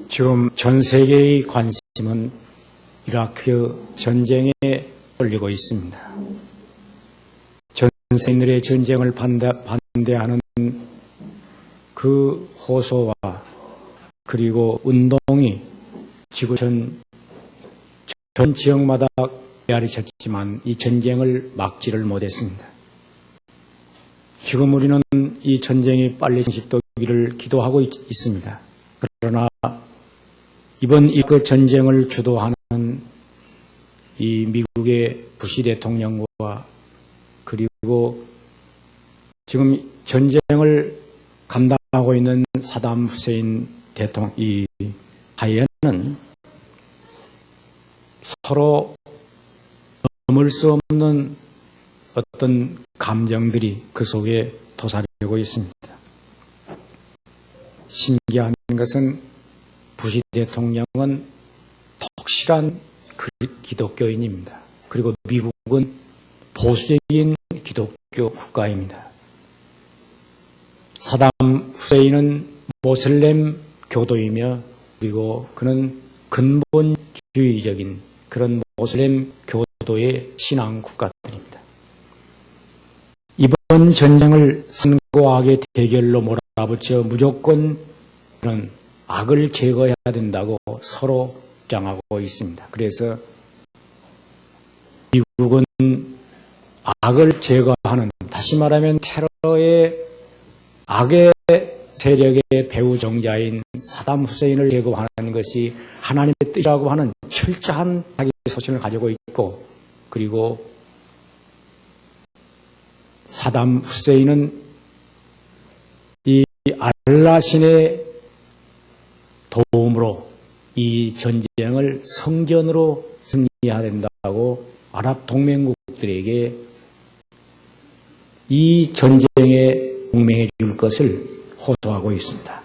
지금 전 세계의 관심은 이라크 전쟁에 쏠리고 있습니다. 전 세계인들의 전쟁을 반대하는 그 호소와 그리고 운동이 지구 전 지역마다 메아리쳤지만 이 전쟁을 막지를 못했습니다. 지금 우리는 이 전쟁이 빨리 종식되기를 기도하고 있습니다. 그러나 이번 그 전쟁을 주도하는 이 미국의 부시 대통령과 그리고 지금 전쟁을 감당하고 있는 사담 후세인 대통령 이 사이에는 서로 넘을 수 없는 어떤 감정들이 그 속에 도사리고 있습니다. 신기한 것은 부시 대통령은 독실한 기독교인입니다. 그리고 미국은 보수적인 기독교 국가입니다. 사담 후세인은 모슬렘 교도이며 그리고 그는 근본주의적인 그런 모슬렘 교도의 신앙 국가들입니다. 이번 전쟁을 선과 악의 대결로 몰아붙여 무조건 그런 악을 제거해야 된다고 서로 주장하고 있습니다. 그래서 미국은 악을 제거하는, 다시 말하면 테러의 악의 세력의 배후 종자인 사담 후세인을 제거하는 것이 하나님의 뜻이라고 하는 철저한 자기 소신을 가지고 있고, 그리고 사담 후세인은 이 알라 신의 도움으로 이 전쟁을 성전으로 승리해야 된다고 아랍 동맹국들에게 이 전쟁에 동맹해 줄 것을 호소하고 있습니다.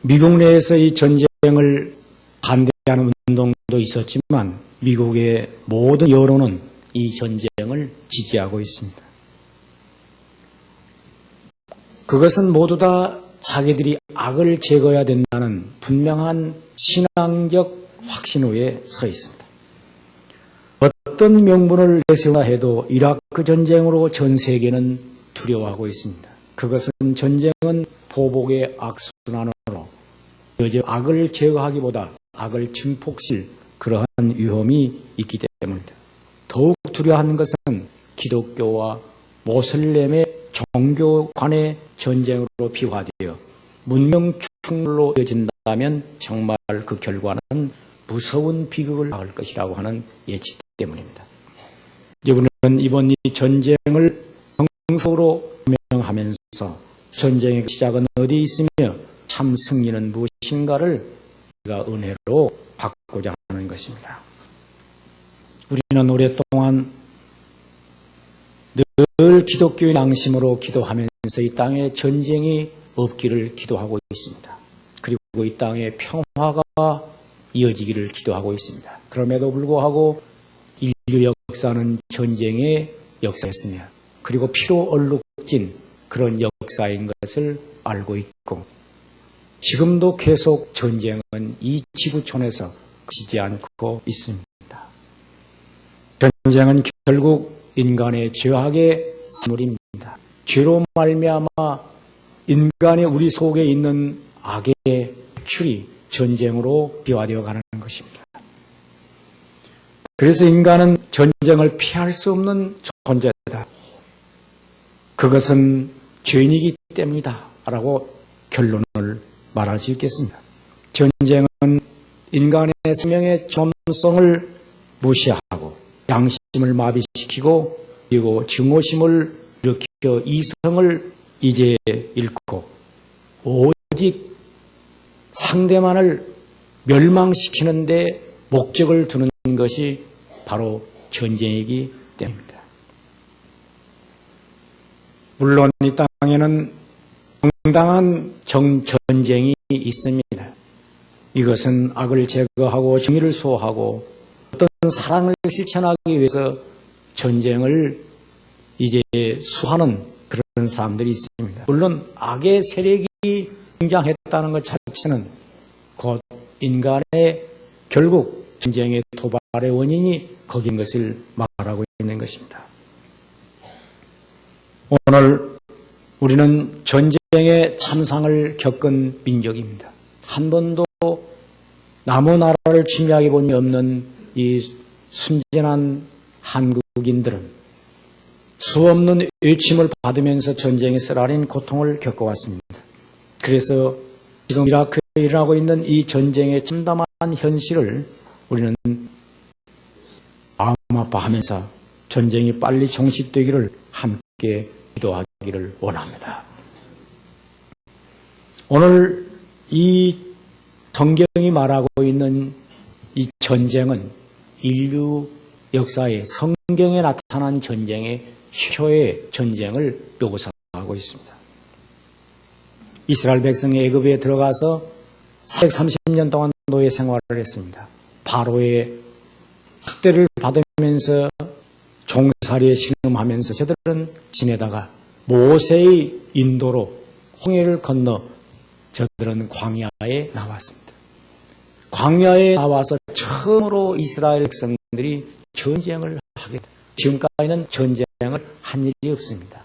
미국 내에서 이 전쟁을 반대하는 운동도 있었지만 미국의 모든 여론은 이 전쟁을 지지하고 있습니다. 그것은 모두 다 자기들이 악을 제거해야 된다는 분명한 신앙적 확신 위에 서 있습니다. 어떤 명분을 내세우라 해도 이라크 전쟁으로 전 세계는 두려워하고 있습니다. 그것은 전쟁은 보복의 악순환으로 여제 악을 제거하기보다 악을 증폭시킬 그러한 위험이 있기 때문입니다. 더욱 두려워하는 것은 기독교와 모슬렘의 종교 간의 전쟁으로 비화되어 문명 충돌로 이어진다면 정말 그 결과는 무서운 비극을 낳을 것이라고 하는 예측 때문입니다. 여러분은 이번 이 전쟁을 성서로 명하면서 전쟁의 시작은 어디 있으며 참 승리는 무엇인가를 우리가 은혜로 받고자 하는 것입니다. 우리는 오랫동안 늘 기독교의 양심으로 기도하면서 이 땅에 전쟁이 없기를 기도하고 있습니다. 그리고 이 땅에 평화가 이어지기를 기도하고 있습니다. 그럼에도 불구하고 인류 역사는 전쟁의 역사였으며 그리고 피로 얼룩진 그런 역사인 것을 알고 있고 지금도 계속 전쟁은 이 지구촌에서 그치지 않고 있습니다. 전쟁은 결국 인간의 죄악의 산물입니다. 죄로 말미암아 인간의 우리 속에 있는 악의 출이 전쟁으로 비화되어 가는 것입니다. 그래서 인간은 전쟁을 피할 수 없는 존재다. 그것은 죄인이기 때문이다 라고 결론을 말할 수 있겠습니다. 전쟁은 인간의 생명의 존엄성을 무시하고 양심을 마비시키고 그리고 증오심을 일으켜 이성을 이제 잃고 오직 상대만을 멸망시키는 데 목적을 두는 것이 바로 전쟁이기 때문입니다. 물론 이 땅에는 정당한 전쟁이 있습니다. 이것은 악을 제거하고 정의를 수호하고 어떤 사랑을 실천하기 위해서 전쟁을 이제 수하는 그런 사람들이 있습니다. 물론 악의 세력이 등장했다는 것 자체는 곧 인간의 결국 전쟁의 도발의 원인이 거긴 것을 말하고 있는 것입니다. 오늘 우리는 전쟁의 참상을 겪은 민족입니다. 한 번도 남의 나라를 침략해 본 적이 없는 이 순진한 한국인들은 수없는 외침을 받으면서 전쟁에 쓰라린 고통을 겪어왔습니다. 그래서 지금 이라크에 일어나고 있는 이 전쟁의 참담한 현실을 우리는 마음 아파하면서 전쟁이 빨리 종식되기를 함께 기도하기를 원합니다. 오늘 이 성경이 말하고 있는 이 전쟁은 인류 역사의 성경에 나타난 전쟁의 표의 전쟁을 묘사하고 있습니다. 이스라엘 백성이 애굽에 들어가서 430년 동안 노예 생활을 했습니다. 바로의 학대를 받으면서 종살이에 신음하면서 저들은 지내다가 모세의 인도로 홍해를 건너 저들은 광야에 나왔습니다. 광야에 나와서 처음으로 이스라엘 백성들이 전쟁을 하게 됩니다. 지금까지는 전쟁을 한 일이 없습니다.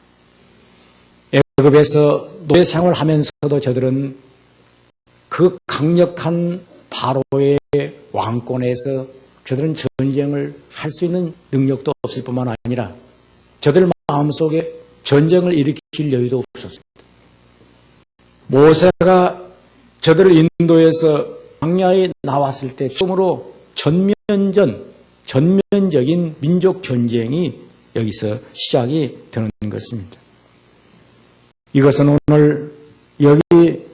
애굽에서 노예 생활을 하면서도 저들은 그 강력한 바로의 왕권에서 저들은 전쟁을 할 수 있는 능력도 없을 뿐만 아니라 저들 마음속에 전쟁을 일으킬 여유도 없었습니다. 모세가 저들을 인도에서 광야에 나왔을 때 처음으로 전면적인 민족 전쟁이 여기서 시작이 되는 것입니다. 이것은 오늘 여기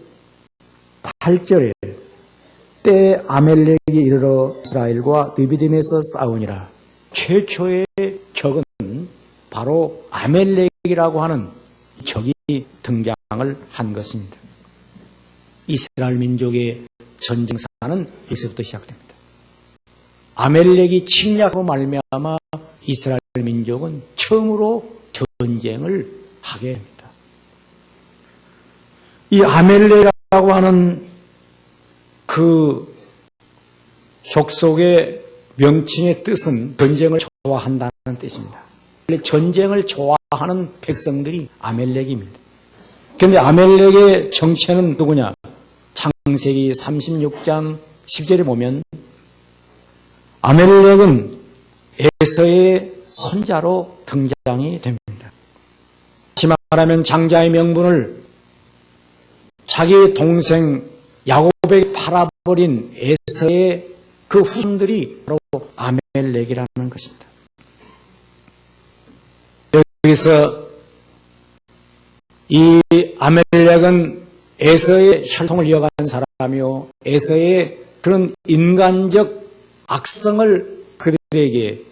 8절에 때 아멜렉이 이르러 이스라엘과 느비딤에서 싸우니라. 최초의 적은 바로 아멜렉이라고 하는 적이 등장을 한 것입니다. 이스라엘 민족의 전쟁사는 여기서부터 시작됩니다. 아멜렉이 침략하고 말미암아 이스라엘 민족은 처음으로 전쟁을 하게 됩니다. 이 아멜렉이라고 하는 그 족속의 명칭의 뜻은 전쟁을 좋아한다는 뜻입니다. 전쟁을 좋아하는 백성들이 아멜렉입니다. 그런데 아멜렉의 정체는 누구냐? 창세기 36장 10절에 보면 아멜렉은 에서의 손자로 등장이 됩니다. 다시 말하면 장자의 명분을 자기 동생 야곱에게 팔아버린 에서의 그 후손들이 바로 아멜렉이라는 것입니다. 여기서 이 아멜렉은 에서의 혈통을 이어간 사람이요, 에서의 그런 인간적 악성을 그들에게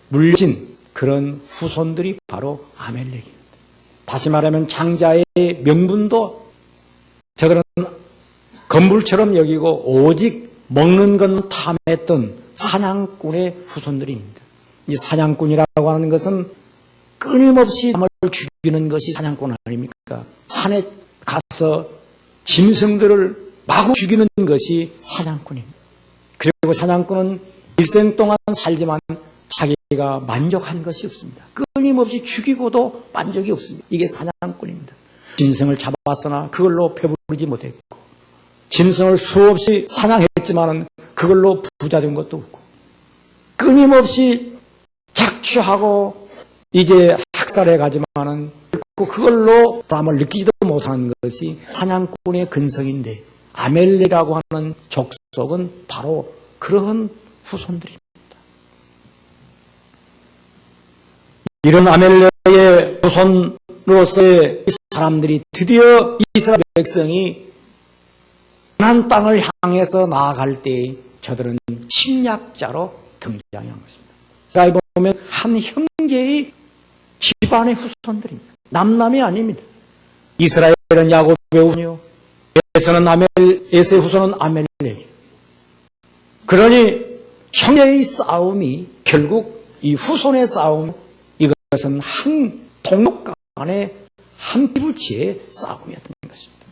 물려진 그런 후손들이 바로 아멜렉입니다. 다시 말하면 장자의 명분도 저들은 건물처럼 여기고 오직 먹는 건 탐했던 사냥꾼의 후손들입니다. 이 사냥꾼이라고 하는 것은 끊임없이 사람을 죽이는 것이 사냥꾼 아닙니까? 산에 가서 짐승들을 마구 죽이는 것이 사냥꾼입니다. 그리고 사냥꾼은 일생 동안 살지만 자기가 만족한 것이 없습니다. 끊임없이 죽이고도 만족이 없습니다. 이게 사냥꾼입니다. 짐승을 잡았으나 그걸로 배부르지 못했고, 짐승을 수없이 사냥했지만 그걸로 부자된 것도 없고, 끊임없이 착취하고 이제 학살해 가지만은 그걸로 보람을 느끼지도 못하는 것이 사냥꾼의 근성인데, 아멜렉이라고 하는 족속은 바로 그러한 후손들입니다. 이런 아멜렉의 후손으로서의 사람들이 드디어 이스라엘 백성이 가나안 땅을 향해서 나아갈 때 저들은 침략자로 등장한 것입니다. 여기 보면 한 형제의 집안의 후손들입니다. 남남이 아닙니다. 이스라엘은 야곱의 후손이요, 에서의 후손은 아멜렉. 그러니 형제의 싸움이 결국 이 후손의 싸움, 이것은 한 동족 간의 한 피부치의 싸움이었던 것입니다.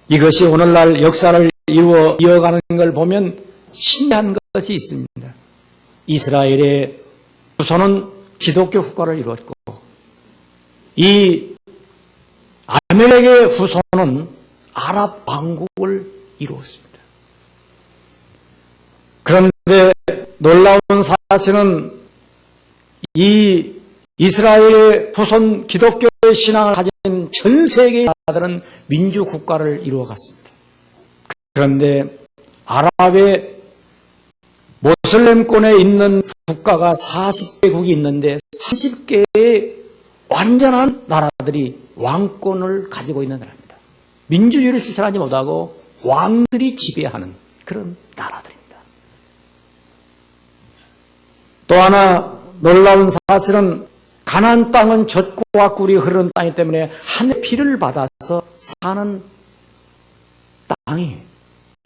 이것이 오늘날 역사를 이어가는 걸 보면 신기한 것이 있습니다. 이스라엘의 후손은 기독교 국가를 이루었고 이 아멜렉의 후손은 아랍 왕국을 이루었습니다. 그런데 놀라운 사실은 이 이스라엘의 후손 기독교의 신앙을 가진 전 세계의 나라들은 민주국가를 이루어갔습니다. 그런데 아랍의 모슬렘권에 있는 국가가 40개국이 있는데 30개의 완전한 나라들이 왕권을 가지고 있는 나라입니다. 민주주의를 실천하지 못하고 왕들이 지배하는 그런 나라들입니다. 또 하나 놀라운 사실은 가나안 땅은 젖과 꿀이 흐르는 땅이기 때문에 하늘의 비를 받아서 사는 땅이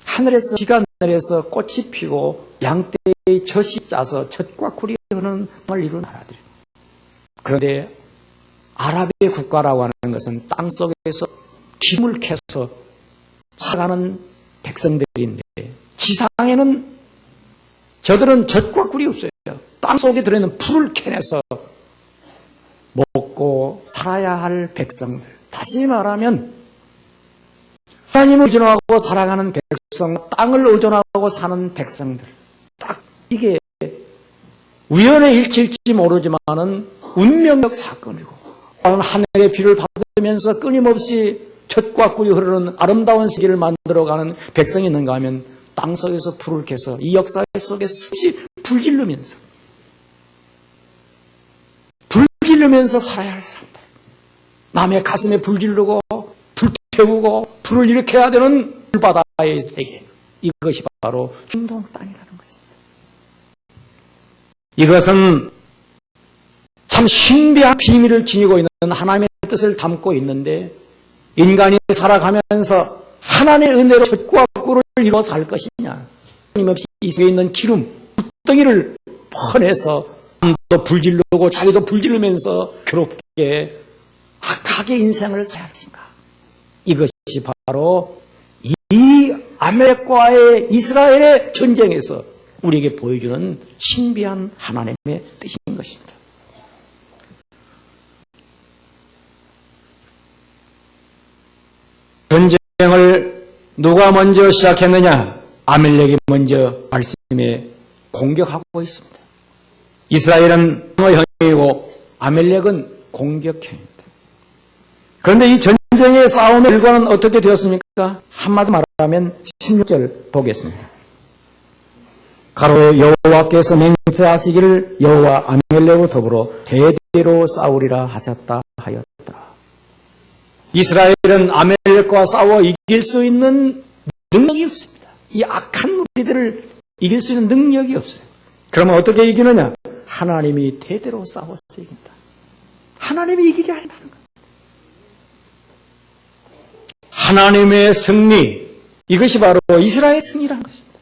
하늘에서 비가 내려서 꽃이 피고 양떼의 젖이 짜서 젖과 꿀이 흐르는 땅을 이루는 나라들입니다. 그런데 아랍의 국가라고 하는 것은 땅 속에서 기름을 캐서 살아가는 백성들인데 지상에는 저들은 젖과 꿀이 없어요. 땅 속에 들어있는 풀을 캐내서 먹고 살아야 할 백성들. 다시 말하면 하나님을 의존하고 살아가는 백성, 땅을 의존하고 사는 백성들. 딱 이게 우연의 일치일지 모르지만은 운명적 사건이고 하늘의 비를 받으면서 끊임없이 젖과 꿀이 흐르는 아름다운 세계를 만들어가는 백성이 있는가 하면 땅 속에서 불을 캐서 이 역사 속에 수시 불질르면서 살아야 할 사람들. 남의 가슴에 불지르고 불태우고 불을 일으켜야 되는 불바다의 세계. 이것이 바로 중동 땅이라는 것입니다. 이것은 참 신비한 비밀을 지니고 있는 하나님의 뜻을 담고 있는데 인간이 살아가면서 하나님의 은혜로 젖과 꿀을 이루어 살 것이냐. 끊임없이 이 속에 있는 기름, 덩이를 퍼내서 남도 불질르고 자기도 불질르면서 괴롭게 악하게 인생을 살아야 하는가. 이것이 바로 이 아멜렉과의 이스라엘의 전쟁에서 우리에게 보여주는 신비한 하나님의 뜻인 것입니다. 전쟁을 누가 먼저 시작했느냐? 아멜렉이 먼저 말씀에 공격하고 있습니다. 이스라엘은 방어형이고 아멜렉은 공격형입니다. 그런데 이 전쟁의 싸움의 결과는 어떻게 되었습니까? 한마디 말하면 16절 보겠습니다. 가로에 여호와께서 맹세하시기를 여호와 아멜렉과 더불어 대대로 싸우리라 하셨다 하였다. 이스라엘은 아멜렉과 싸워 이길 수 있는 능력이 없습니다. 이 악한 무리들을 이길 수 있는 능력이 없어요. 그러면 어떻게 이기느냐? 하나님이 대대로 싸워서 이긴다. 하나님이 이기게 하신다는 것. 하나님의 승리, 이것이 바로 이스라엘의 승리라는 것입니다.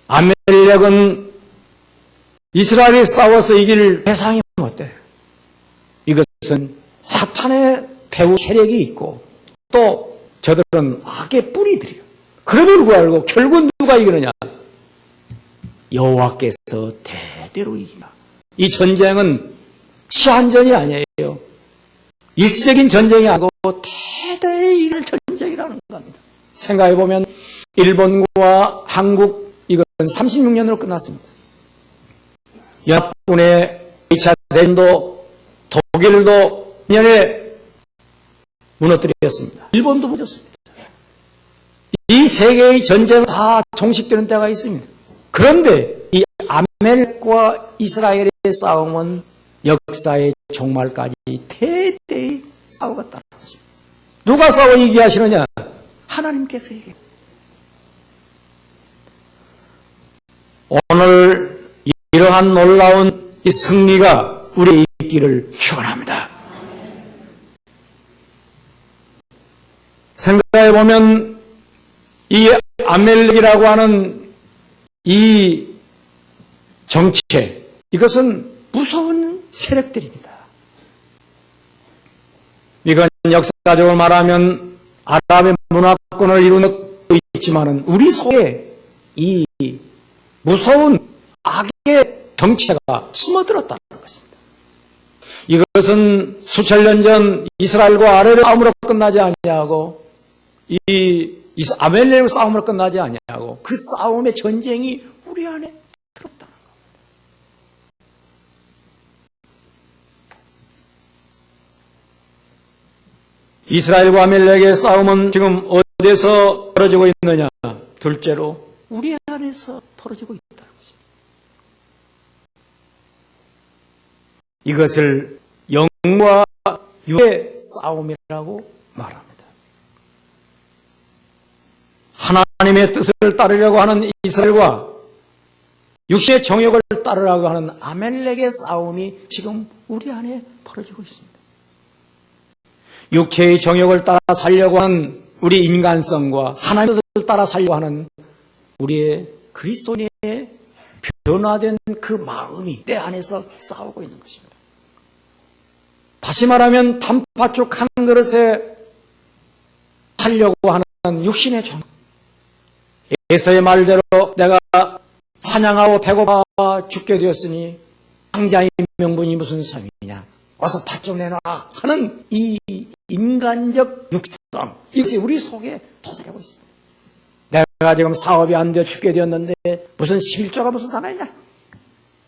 아멜렉은 이스라엘이 싸워서 이길 대상이 어때요? 이것은 사탄의 배후 세력이 있고 또 저들은 악의 뿌리들이요. 그럼에도 불구하고 결국 누가 이기느냐? 여호와께서 대대로 이기라. 이 전쟁은 시한전이 아니에요. 일시적인 전쟁이 아니고 대대의 이길 전쟁이라는 겁니다. 생각해보면 일본과 한국 이건 36년으로 끝났습니다. 연합군의 2차 대전도 독일도 년에 무너뜨렸습니다. 일본도 무너졌습니다. 이 세계의 전쟁은 다 종식되는 때가 있습니다. 그런데 이 아멜렉과 이스라엘의 싸움은 역사의 종말까지 대대히 싸우겠다는 것입니다. 누가 싸워 이기게 하시느냐? 하나님께서 이기게. 오늘 이러한 놀라운 이 승리가 우리의 있기를 축원합니다. 생각해보면 이 아멜렉이라고 하는 이 정체, 이것은 무서운 세력들입니다. 이건 역사적으로 말하면 아랍의 문화권을 이룬 것도 있지만은 우리 속에 이 무서운 악의 정체가 스며들었다는 것입니다. 이것은 수천 년 전 이스라엘과 아랍의 싸움으로 끝나지 아니하고 이 아멜렉 싸움으로 끝나지 아니하고 그 싸움의 전쟁이 우리 안에 들었다는 겁니다. 이스라엘과 아멜렉의 싸움은 지금 어디에서 벌어지고 있느냐? 둘째로 우리 안에서 벌어지고 있다는 것입니다. 이것을 영과 육의 싸움이라고 말합니다. 하나님의 뜻을 따르려고 하는 이스라엘과 육신의 정욕을 따르려고 하는 아멜렉의 싸움이 지금 우리 안에 벌어지고 있습니다. 육체의 정욕을 따라 살려고 하는 우리 인간성과 하나님의 뜻을 따라 살려고 하는 우리의 그리스도인의 변화된 그 마음이 내 안에서 싸우고 있는 것입니다. 다시 말하면 단팥죽 한 그릇에 살려고 하는 육신의 정욕. 에서의 말대로 내가 사냥하고 배고파 죽게 되었으니 장자의 명분이 무슨 성이냐, 어서 팥 좀 내놔 하는 이 인간적 육성, 이것이 우리 속에 도사리고 있습니다. 내가 지금 사업이 안 되어 죽게 되었는데 무슨 11조가 무슨 상관이냐,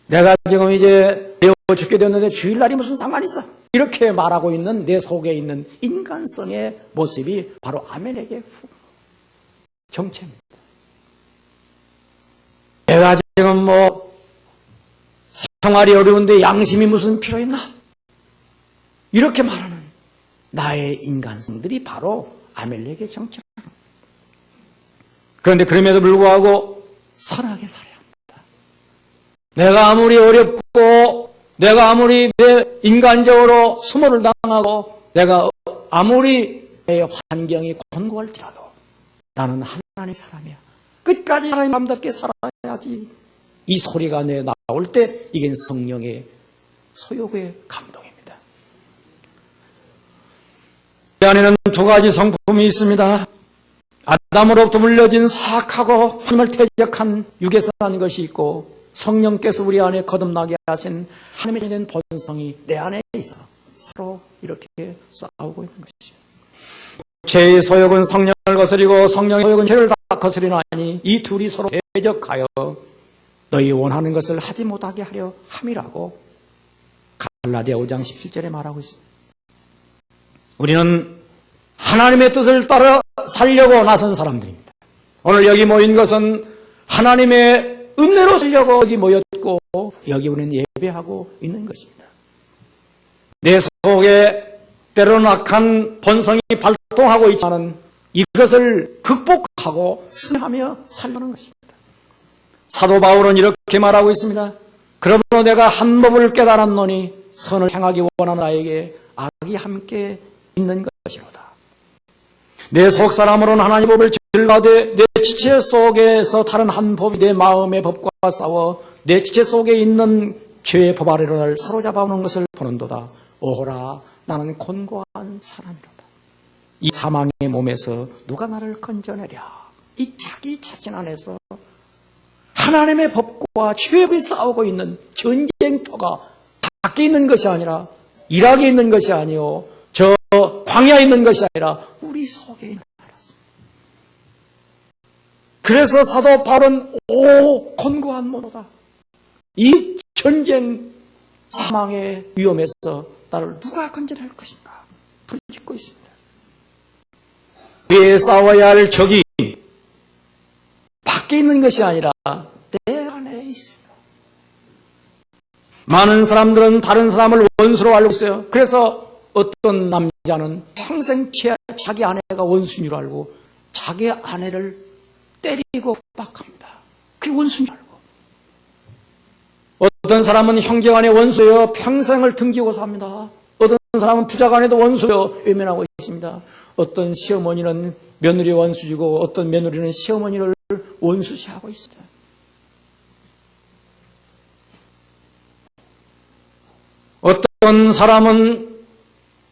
내가 지금 이제 배워 죽게 되었는데 주일날이 무슨 상관이 있어, 이렇게 말하고 있는 내 속에 있는 인간성의 모습이 바로 아멜렉의 정체입니다. 내가 지금 생활이 어려운데 양심이 무슨 필요 있나? 이렇게 말하는 나의 인간성들이 바로 아멜렉의 정체입니다. 그런데 그럼에도 불구하고 선하게 살아야 합니다. 내가 아무리 어렵고 내가 아무리 내 인간적으로 수모를 당하고 내가 아무리 내 환경이 곤고할지라도 나는 하나님의 사람이야. 끝까지 하나님 마음답게 살아야지. 이 소리가 내 나올 때 이게 성령의 소욕의 감동입니다. 이 안에는 두 가지 성품이 있습니다. 아담으로부터 물려진 사악하고 하나님을 대적한 육에서 난 것이 있고, 성령께서 우리 안에 거듭나게 하신 하나님의 된 본성이 내 안에 있어 서로 이렇게 싸우고 있는 것입니다. 죄의 소욕은 성령을 거스리고 성령의 소욕은 죄를 다 거스리나니 이 둘이 서로 대적하여 너희 원하는 것을 하지 못하게 하려 함이라고 갈라디아 5장 17절에 말하고 있습니다. 우리는 하나님의 뜻을 따라 살려고 나선 사람들입니다. 오늘 여기 모인 것은 하나님의 은혜로 살려고 여기 모였고 여기 우리는 예배하고 있는 것입니다. 내 속에 때로는 악한 본성이 발동하고 있지만 이것을 극복하고 승리하며 살려는 것입니다. 사도 바울은 이렇게 말하고 있습니다. 그러므로 내가 한 법을 깨달았노니 선을 행하기 원하는 나에게 악이 함께 있는 것이로다. 내 속사람으로는 하나님 법을 즐거워하되 내 지체 속에서 다른 한 법이 내 마음의 법과 싸워 내 지체 속에 있는 죄의 법 아래로 날 사로잡아오는 것을 보는도다. 오호라, 나는 곤고한 사람이로다. 이 사망의 몸에서 누가 나를 건져내랴. 이 자기 자신 안에서 하나님의 법과 죄의 법이 싸우고 있는 전쟁터가 밖에 있는 것이 아니라 이락에 있는 것이 아니요 저 광야에 있는 것이 아니라 우리 속에 있는 것입니다. 그래서 사도 바울은 오 곤고한 몸이다. 이 전쟁 사망의 위험에서 나를 누가 건져낼 것인가 부르짖고 있습니다. 우리의 싸워야 할 적이 밖에 있는 것이 아니라 내 안에 있습니다. 많은 사람들은 다른 사람을 원수로 알고 있어요. 그래서 어떤 남자는 평생 자기 아내가 원수인 줄 알고 자기 아내를 때리고 협박합니다. 그게 원수인 줄 알고. 어떤 사람은 형제간에 원수예요. 평생을 등지고 삽니다. 어떤 사람은 부자간에도 원수예요. 외면하고 있습니다. 어떤 시어머니는 며느리 원수이고 어떤 며느리는 시어머니를 원수시하고 있습니다. 어떤 사람은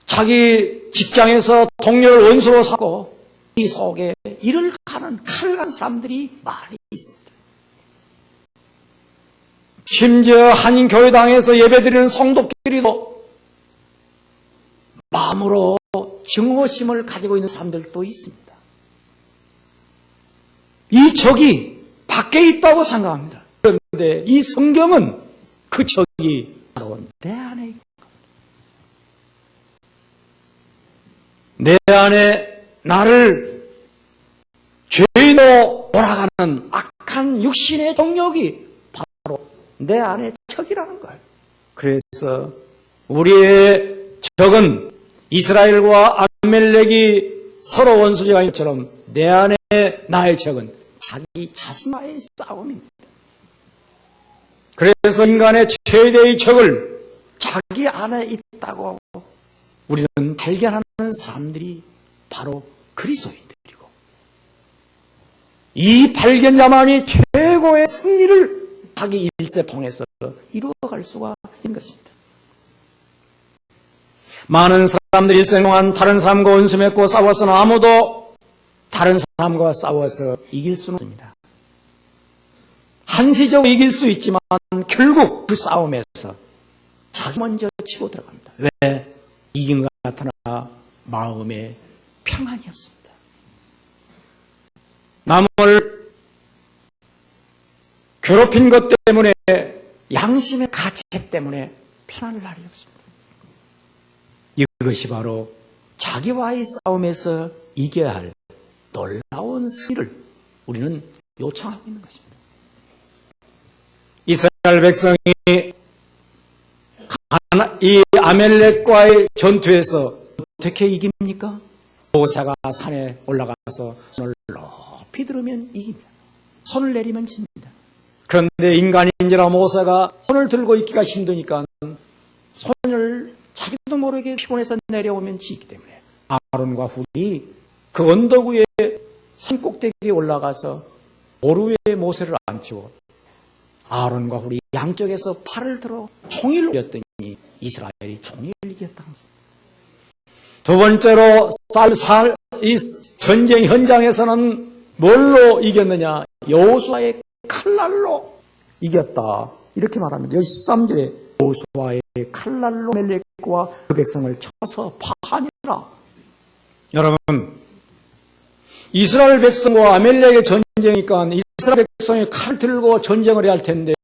자기 직장에서 동료를 원수로 삼고 속에 이를 가는 칼을 간 사람들이 많이 있습니다. 심지어 한 교회당에서 예배드리는 성도끼리도 마음으로 증오심을 가지고 있는 사람들도 있습니다. 이 적이 밖에 있다고 생각합니다. 그런데 이 성경은 그 적이 바로 내 안에 있다. 내 안에 나를 죄인으로 몰아가는 악한 육신의 동력이 바로 내 안에 적이라는 거예요. 그래서 우리의 적은 이스라엘과 아멜렉이 서로 원수가 아닌 것처럼 내 안에 나의 적은 자기 자신과의 싸움입니다. 그래서 인간의 최대의 적을 자기 안에 있다고 우리는 발견하는 사람들이 바로 그리스도인들이고, 이 발견자만이 최고의 승리를 자기 일세 통해서 이루어갈 수가 있는 것입니다. 많은 사람들이 일생 동안 다른 사람과 원수 맺고 싸워서는 아무도 다른 사람과 싸워서 이길 수는 없습니다. 한시적으로 이길 수 있지만 결국 그 싸움에서 자기 먼저 치고 들어갑니다. 왜? 이긴 것 같으나 마음에 평안이 없습니다. 남을 괴롭힌 것 때문에, 양심의 가책 때문에 편안할 날이 없습니다. 이것이 바로 자기와의 싸움에서 이겨야 할 놀라운 승리를 우리는 요청하고 있는 것입니다. 이스라엘 백성이 이 아멜렉과의 전투에서 어떻게 이깁니까? 모세가 산에 올라가서 손을 높이 들으면 이깁니다. 손을 내리면 집니다. 그런데 인간인지라 모세가 손을 들고 있기가 힘드니까 손을 자기도 모르게 피곤해서 내려오면 지기 때문에 아론과 훌이 그 언덕 위에 산 꼭대기에 올라가서 오르 위에 모세를 앉히고 아론과 훌이 양쪽에서 팔을 들어 총을 올렸더니 이스라엘이 총을 이겼다. 두 번째로 이 전쟁 현장에서는 뭘로 이겼느냐? 여호수아의 칼날로 이겼다. 이렇게 말합니다. 여기 13절에 여호수아의 칼날로 아멜렉과 그 백성을 쳐서 파하니라. 여러분, 이스라엘 백성과 아멜렉의 전쟁이니까 이스라엘 백성이 칼 들고 전쟁을 해야 할 텐데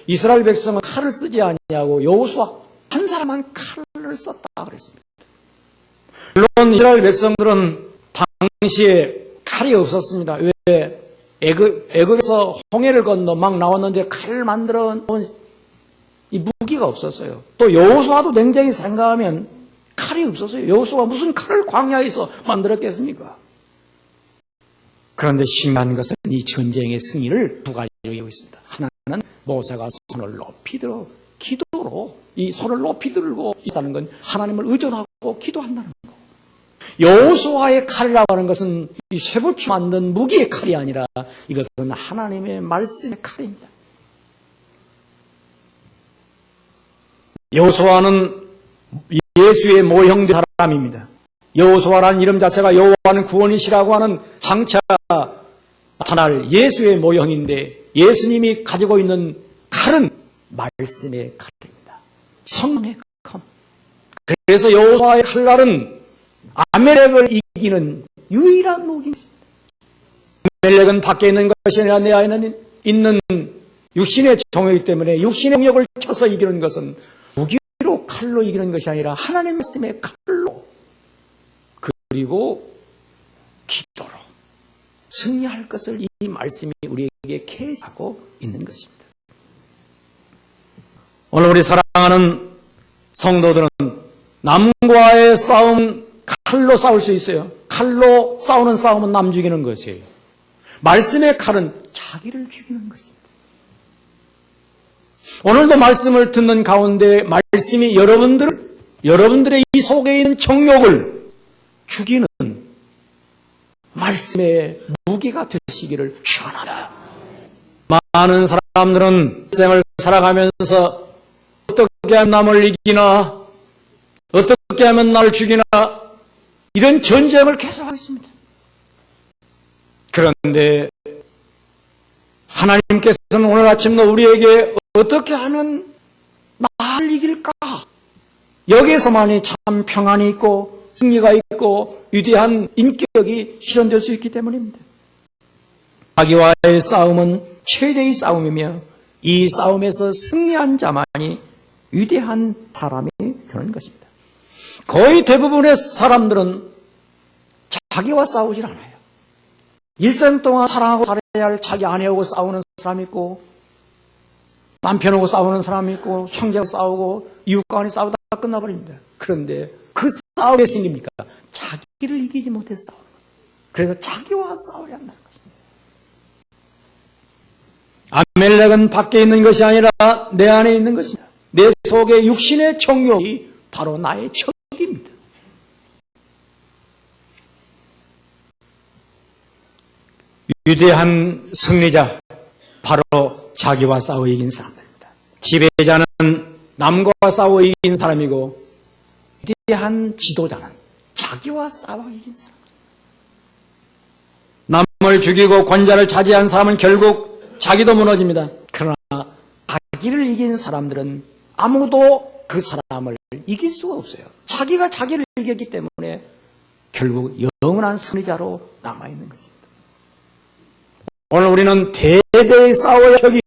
이스라엘 백성은 칼을 쓰지 않냐고 여호수아 한 사람만 칼을 썼다 그랬습니다. 물론 이스라엘 백성들은 당시에 칼이 없었습니다. 왜? 애굽에서 홍해를 건너 막 나왔는데 칼 만들어 놓은 이 무기가 없었어요. 또 여호수아도 냉정히 생각하면 칼이 없었어요. 여호수아가 무슨 칼을 광야에서 만들었겠습니까? 그런데 신기한 것은 이 전쟁의 승리를 두 가지로 이루고 있습니다. 하나는 모세가 손을 높이 들어 기도로 이 손을 높이 들고 있다는 건 하나님을 의존하고 기도한다는 거. 여호수아의 칼이라고 하는 것은 이 쇠붙이 만든 무기의 칼이 아니라 이것은 하나님의 말씀의 칼입니다. 여호수아는 예수의 모형된 사람입니다. 여호수아라는 이름 자체가 여호와는 구원이시라고 하는 장차 나타날 예수의 모형인데 예수님이 가지고 있는 칼은 말씀의 칼입니다. 성령의 칼. 그래서 여호수아의 칼날은 아멜렉을 이기는 유일한 무기입니다. 아멜렉은 밖에 있는 것이 아니라 내 안에 있는 육신의 종이기 때문에 육신의 능력을 쳐서 이기는 것은 무기로 칼로 이기는 것이 아니라 하나님의 말씀의 칼로 그리고 기도로 승리할 것을 이 말씀이 우리에게 계시하고 있는 것입니다. 오늘 우리 사랑하는 성도들은 남과의 싸움 칼로 싸울 수 있어요. 칼로 싸우는 싸움은 남 죽이는 것이에요. 말씀의 칼은 자기를 죽이는 것입니다. 오늘도 말씀을 듣는 가운데 말씀이 여러분들의 이 속에 있는 정욕을 죽이는 말씀의 무기가 되시기를 축원합니다. 많은 사람들은 생을 살아가면서 어떻게 하면 남을 이기나, 어떻게 하면 나를 죽이나 이런 전쟁을 계속하고 있습니다. 그런데 하나님께서는 오늘 아침도 우리에게 어떻게 하면 나를 이길까? 여기에서만이 참 평안이 있고 승리가 있고 위대한 인격이 실현될 수 있기 때문입니다. 자기와의 싸움은 최대의 싸움이며 이 싸움에서 승리한 자만이 위대한 사람이 되는 것입니다. 거의 대부분의 사람들은 자기와 싸우질 않아요. 일생 동안 사랑하고 살아야 할 자기 아내하고 싸우는 사람이 있고 남편하고 싸우는 사람이 있고 형제하고 싸우고 이웃과 간에 싸우다 끝나버립니다. 그런데 그 싸움이 생깁니까? 자기를 이기지 못해서 싸우는 거예요. 그래서 자기와 싸워야 한다는 것입니다. 아멜렉은 밖에 있는 것이 아니라 내 안에 있는 것입니다. 내 속에 육신의 정욕이 바로 나의 적입니다. 위대한 승리자, 바로 자기와 싸워 이긴 사람들입니다. 지배자는 남과 싸워 이긴 사람이고 위대한 지도자는 자기와 싸워 이긴 사람. 남을 죽이고 권자를 차지한 사람은 결국 자기도 무너집니다. 그러나 자기를 이긴 사람들은 아무도 그 사람을 이길 수가 없어요. 자기가 자기를 이겼기 때문에 결국 영원한 승리자로 남아있는 것입니다. 오늘 우리는 대대의 싸워야 할 적이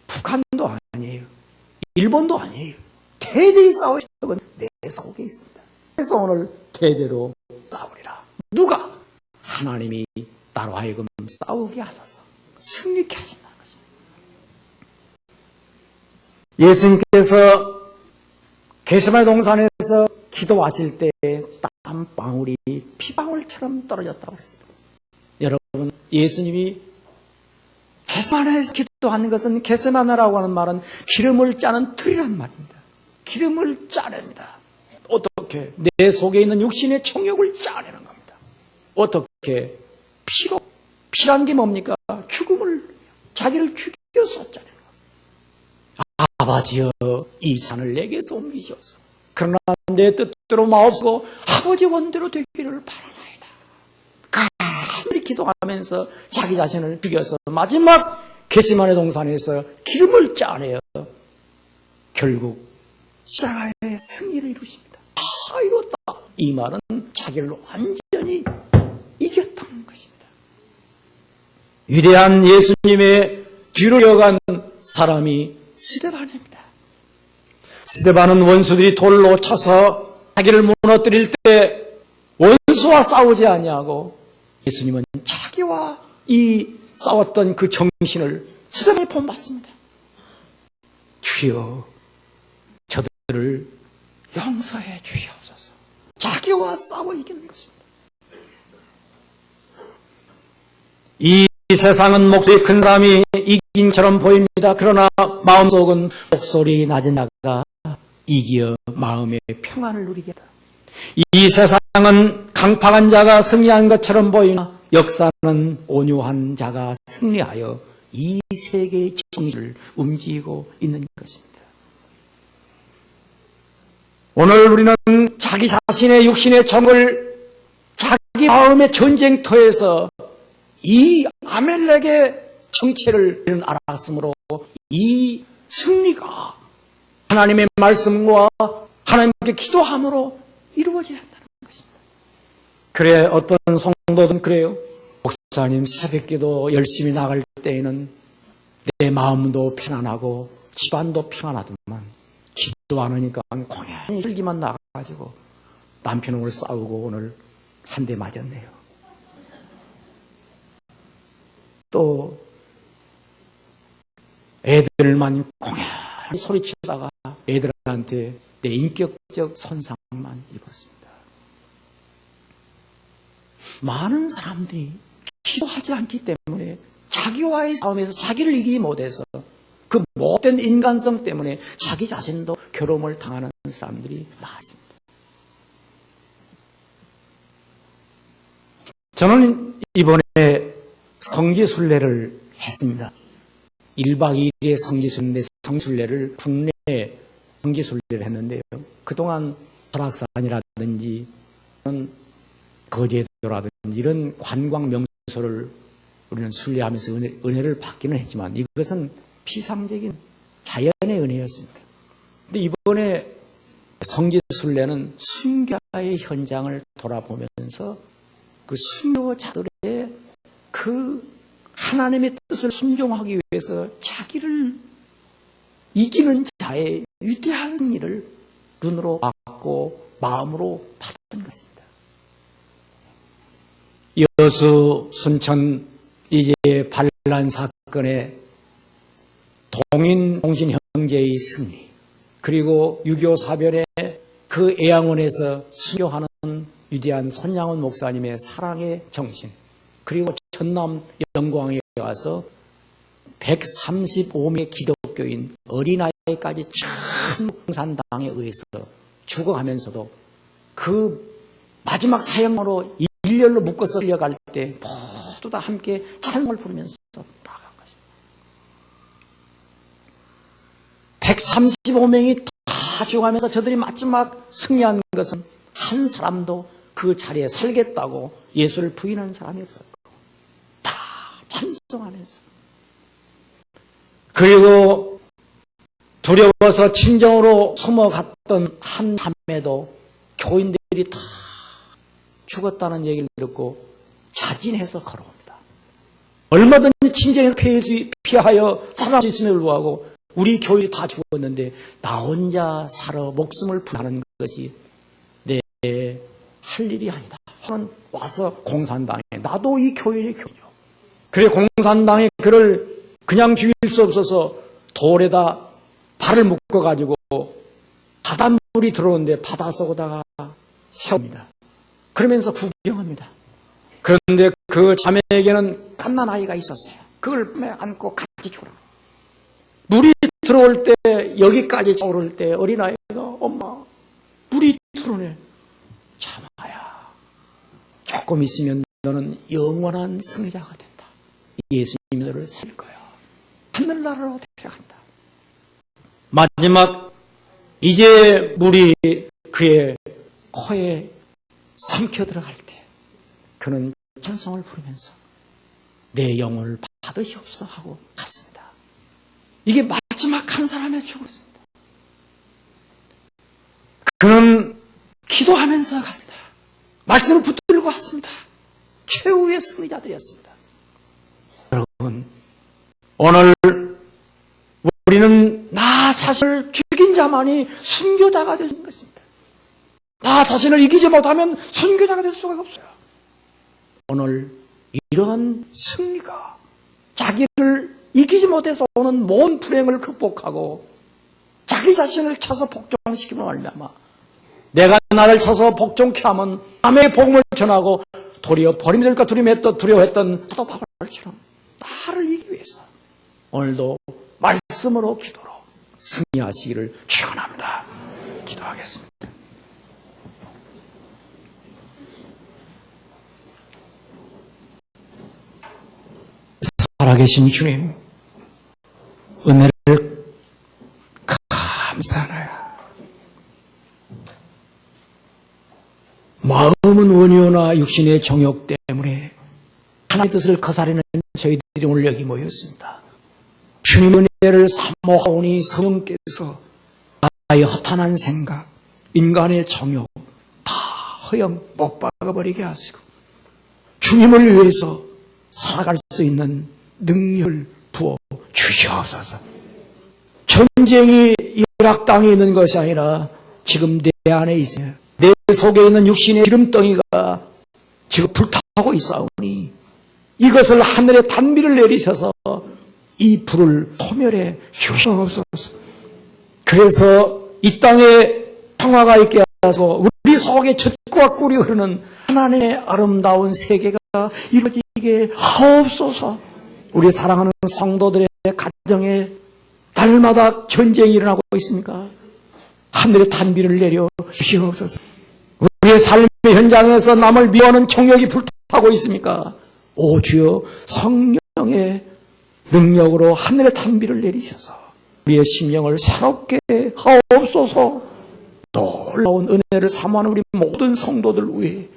북한도 아니에요. 일본도 아니에요. 대대의 싸워야 할 적은 내 속에 있습니다. 그래서 오늘 대대로 싸우리라. 누가? 하나님이 나로 하여금 싸우게 하셔서 승리케 하신다는 것입니다. 예수님께서 겟세마네 동산에서 기도하실 때 땀방울이 피방울처럼 떨어졌다고 했습니다. 여러분, 예수님이 겟세마네에서 기도하는 것은, 겟세마네라고 하는 말은 기름을 짜는 틀이란 말입니다. 기름을 짜냅니다. 어떻게? 내 속에 있는 육신의 정욕을 짜내는 겁니다. 어떻게? 피로. 피란 게 뭡니까? 죽음을, 자기를 죽여서 짜내는 겁니다. 아버지여, 이 잔을 내게서 옮기시옵소서. 그러나 내 뜻대로 마옵소서 아버지 원대로 되기를 바라나이다. 간절히 기도하면서 자기 자신을 죽여서 마지막 겟세마네 동산에서 기름을 짜내어 결국 십자가의 승리를 이루십니다. 이뤘다. 이 말은 자기를 완전히 이겼다는 것입니다. 위대한 예수님의 뒤를 이어간 사람이 스데반입니다. 스데반은 원수들이 돌로 쳐서 자기를 무너뜨릴 때 원수와 싸우지 아니하고 예수님은 자기와 이 싸웠던 그 정신을 스데반이 본받습니다. 주여, 저들을 용서해 주시옵소서. 자기와 싸워 이기는 것입니다. 이 세상은 목소리 큰 사람이 이긴 처럼 보입니다. 그러나 마음속은 목소리 낮은 자가 이기어 마음의 평안을 누리겠다. 이 세상은 강팍한 자가 승리한 것처럼 보이나 역사는 온유한 자가 승리하여 이 세계의 정신을 움직이고 있는 것입니다. 오늘 우리는 자기 자신의 육신의 정을 자기 마음의 전쟁터에서 이 아멜렉의 정체를 알았으므로 이 승리가 하나님의 말씀과 하나님께 기도함으로 이루어져야 한다는 것입니다. 그래, 어떤 성도든 그래요. 목사님, 새벽기도 열심히 나갈 때에는 내 마음도 편안하고 집안도 평안하더만 기도 안 하니까 공연히 혈기만 나가가지고 남편하고 싸우고 오늘 한 대 맞았네요. 또 애들만 공연히 소리치다가 애들한테 내 인격적 손상만 입었습니다. 많은 사람들이 기도하지 않기 때문에 자기와의 싸움에서 자기를 이기지 못해서 그 못된 인간성 때문에 자기 자신도 괴로움을 당하는 사람들이 많습니다. 저는 이번에 성지순례를 했습니다. 1박 2일의 성지순례를 국내 성지순례를 했는데요. 그동안 설악산이라든지 거제도라든지 이런 관광 명소를 우리는 순례하면서 은혜를 받기는 했지만 이것은 피상적인 자연의 은혜였습니다. 근데 이번에 성지 순례는 순교의 현장을 돌아보면서 그 순교자들의 그 하나님의 뜻을 순종하기 위해서 자기를 이기는 자의 위대한 승리를 눈으로 봤고 마음으로 받은 것입니다. 여수 순천 이제 반란 사건의 동인 형제의 승리, 그리고 6.25 사변의 그 애양원에서 순교하는 위대한 손양원 목사님의 사랑의 정신, 그리고 전남 영광에 와서 135명의 기독교인 어린아이까지 전 공산당에 의해서 죽어가면서도 그 마지막 사형으로 일렬로 묶어서 끌려갈 때 모두 다 함께 찬송을 부르면서 나아간 것입니다. 135명이 다 죽어가면서 저들이 마지막 승리한 것은 한 사람도 그 자리에 살겠다고 예수를 부인하는 사람이 없었고 다 찬송하면서, 그리고 두려워서 친정으로 숨어갔던 한 자매도 교인들이 다 죽었다는 얘기를 듣고 자진해서 걸어옵니다. 얼마든지 친정에서 피하여 살아날 수 있음에도 불구하고 우리 교인이 다 죽었는데 나 혼자 살아 목숨을 부하는 것이 내 할 일이 아니다. 저는 와서 공산당에, 나도 이 교인의 교인이요. 그래 공산당에 그를 그냥 죽일 수 없어서 돌에다 발을 묶어가지고 바닷물이 들어오는데 바다 속에다가 세웁니다. 그러면서 구경합니다. 그런데 그 자매에게는 갓난 아이가 있었어요. 그걸 품에 안고 같이 죽으라. 물이 들어올 때, 여기까지 오를 때 어린아이가 엄마 물이 들어오네. 참아야 조금 있으면 너는 영원한 승리자가 된다. 예수님이 너를 살릴 거야. 하늘나라로 데려간다. 마지막 이제 물이 그의 코에 삼켜 들어갈 때 그는 찬송을 부르면서 내 영혼을 받으시옵소서 하고 갔습니다. 이게 마지막 한 사람의 죽었습니다. 그는 기도하면서 갔습니다. 말씀을 붙들고 왔습니다. 최후의 승리자들이었습니다. 여러분, 오늘 우리는 나 자신을 죽인 자만이 순교자가 되는 것입니다. 나 자신을 이기지 못하면 순교자가 될 수가 없어요. 오늘 이러한 승리가 자기를 이기지 못해서 오는 모든 불행을 극복하고 자기 자신을 쳐서 복종시키면 말미암아 내가 나를 쳐서 복종케 하면 남의 복음을 전하고 도리어 버림될까 두려워했던 사도 바울처럼 나를 이기기 위해서 오늘도 말씀으로 기도로 승리하시기를 축원합니다. 기도하겠습니다. 살아계신 주님, 은혜를 감사하나요. 마음은 원효나 육신의 정욕 때문에 하나님의 뜻을 거스르는 저희들이 오늘 여기 모였습니다. 주님의 은혜를 사모하오니 성령께서 나의 허탄한 생각, 인간의 정욕 다 허영 못 박아버리게 하시고 주님을 위해서 살아갈 수 있는 능력을 부어 주시옵소서. 전쟁이 이락 땅에 있는 것이 아니라 지금 내 안에 있어요. 내 속에 있는 육신의 기름덩이가 지금 불타고 있사오니 이것을 하늘에 단비를 내리셔서 이 불을 소멸해 주시옵소서. 그래서 이 땅에 평화가 있게 하소서. 우리 속에 젖과 꿀이 흐르는 하나님의 아름다운 세계가 이루어지게 하옵소서. 우리 사랑하는 성도들의 가정에 날마다 전쟁이 일어나고 있습니까? 하늘의 단비를 내려 주시옵소서. 우리의 삶의 현장에서 남을 미워하는 정욕이 불타고 있습니까? 오 주여, 성령의 능력으로 하늘의 단비를 내리셔서 우리의 심령을 새롭게 하옵소서. 놀라운 은혜를 사모하는 우리 모든 성도들 위해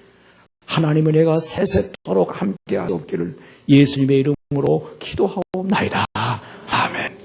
하나님은 내가 세세토록 함께할 수 없기를 예수님의 이름으로 기도하옵나이다. 아멘.